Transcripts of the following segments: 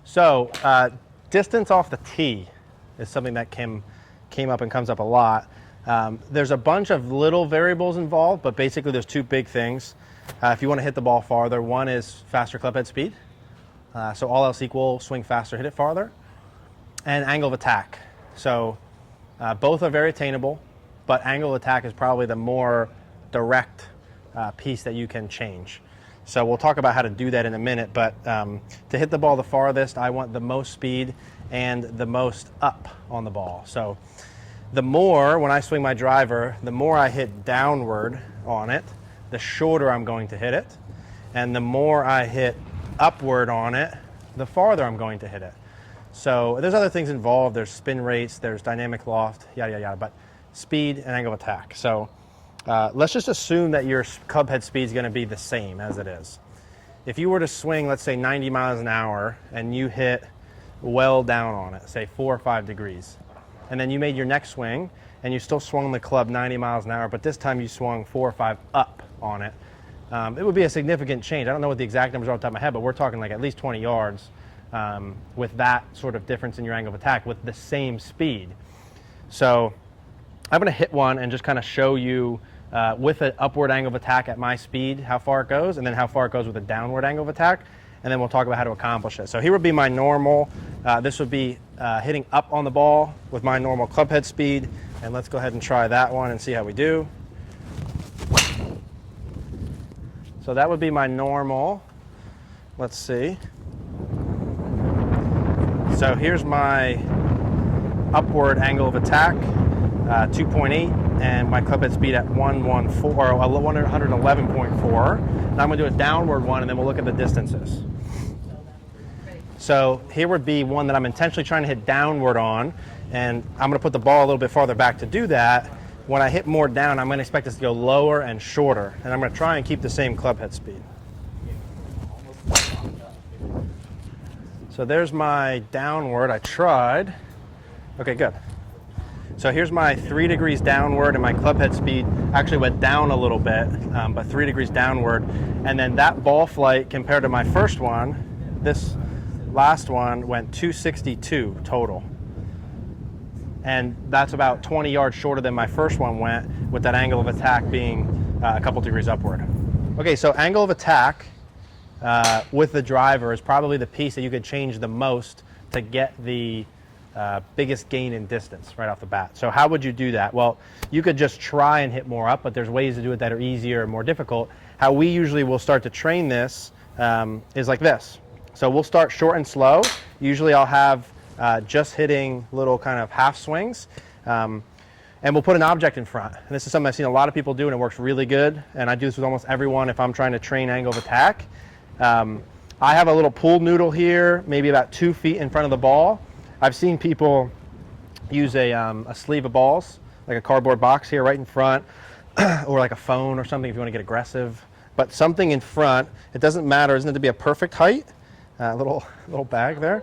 So distance off the tee is something that came up and comes up a lot. There's a bunch of little variables involved, but basically there's two big things. If you want to hit the ball farther, one is faster club head speed. So all else equal, swing faster, hit it farther. And angle of attack. So both are very attainable, but angle of attack is probably the more direct piece that you can change. So we'll talk about how to do that in a minute, but to hit the ball the farthest, I want the most speed and the most up on the ball. So the more, when I swing my driver, the more I hit downward on it, the shorter I'm going to hit it. And the more I hit upward on it, the farther I'm going to hit it. So there's other things involved. There's spin rates, there's dynamic loft, yada, yada, yada, but speed and angle of attack. So let's just assume that your club head speed is going to be the same as it is. If you were to swing, let's say 90 miles an hour, and you hit well down on it, say 4 or 5 degrees, and then you made your next swing, and you still swung the club 90 miles an hour, but this time you swung 4 or 5 up on it, it would be a significant change. I don't know what the exact numbers are off the top of my head, but we're talking like at least 20 yards with that sort of difference in your angle of attack with the same speed. So I'm going to hit one and just kind of show you with an upward angle of attack at my speed how far it goes, and then how far it goes with a downward angle of attack, and then we'll talk about how to accomplish it. So here would be my normal. This would be hitting up on the ball with my normal club head speed, and let's go ahead and try that one and see how we do. So that would be my normal. Let's see. So here's my upward angle of attack, 2.8, and my club head speed at 111.4. Now I'm going to do a downward one, and then we'll look at the distances. So here would be one that I'm intentionally trying to hit downward on, and I'm going to put the ball a little bit farther back to do that. When I hit more down, I'm going to expect this to go lower and shorter, and I'm going to try and keep the same club head speed. So there's my downward. I tried. Okay, good. So here's my 3 degrees downward, and my club head speed actually went down a little bit, but 3 degrees downward. And then that ball flight compared to my first one, this last one went 262 total. And that's about 20 yards shorter than my first one went, with that angle of attack being a couple degrees upward. Okay, so angle of attack with the driver is probably the piece that you could change the most to get the biggest gain in distance right off the bat. So how would you do that? Well, you could just try and hit more up, but there's ways to do it that are easier and more difficult. How we usually will start to train this is like this. So we'll start short and slow. Usually I'll have just hitting little kind of half swings, and we'll put an object in front. And this is something I've seen a lot of people do, and it works really good. And I do this with almost everyone if I'm trying to train angle of attack. I have a little pool noodle here, maybe about 2 feet in front of the ball. I've seen people use a sleeve of balls, like a cardboard box here right in front, or like a phone or something if you want to get aggressive. But something in front, it doesn't matter, it doesn't have to be a perfect height, little bag there.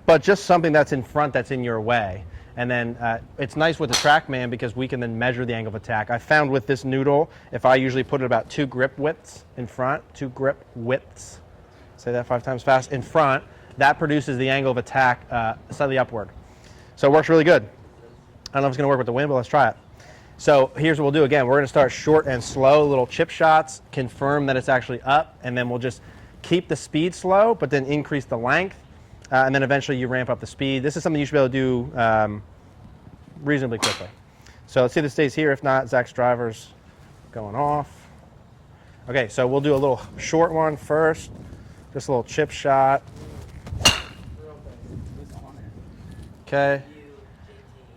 But just something that's in front that's in your way. And then it's nice with the TrackMan because we can then measure the angle of attack. I found with this noodle, if I usually put it about 2 grip widths in front, 2 grip widths, say that 5 times fast, in front, that produces the angle of attack slightly upward. So it works really good. I don't know if it's going to work with the wind, but let's try it. So here's what we'll do again. We're going to start short and slow, little chip shots, confirm that it's actually up, and then we'll just keep the speed slow, but then increase the length. And then eventually you ramp up the speed. This is something you should be able to do reasonably quickly. So let's see if this stays here. If not, Zach's driver's going off. Okay, so we'll do a little short one first. Just a little chip shot. Okay.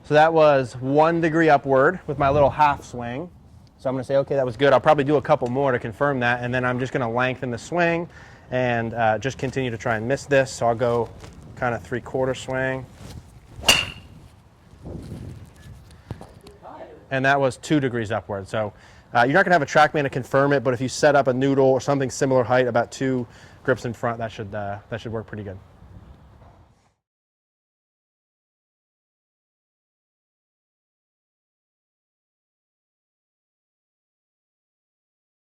So that was 1 degree upward with my little half swing. So I'm going to say, okay, that was good. I'll probably do a couple more to confirm that. And then I'm just going to lengthen the swing and just continue to try and miss this. So I'll go kind of 3/4 swing. And that was 2 degrees upward. So you're not going to have a TrackMan to confirm it, but if you set up a noodle or something similar height, about 2 grips in front, that should work pretty good.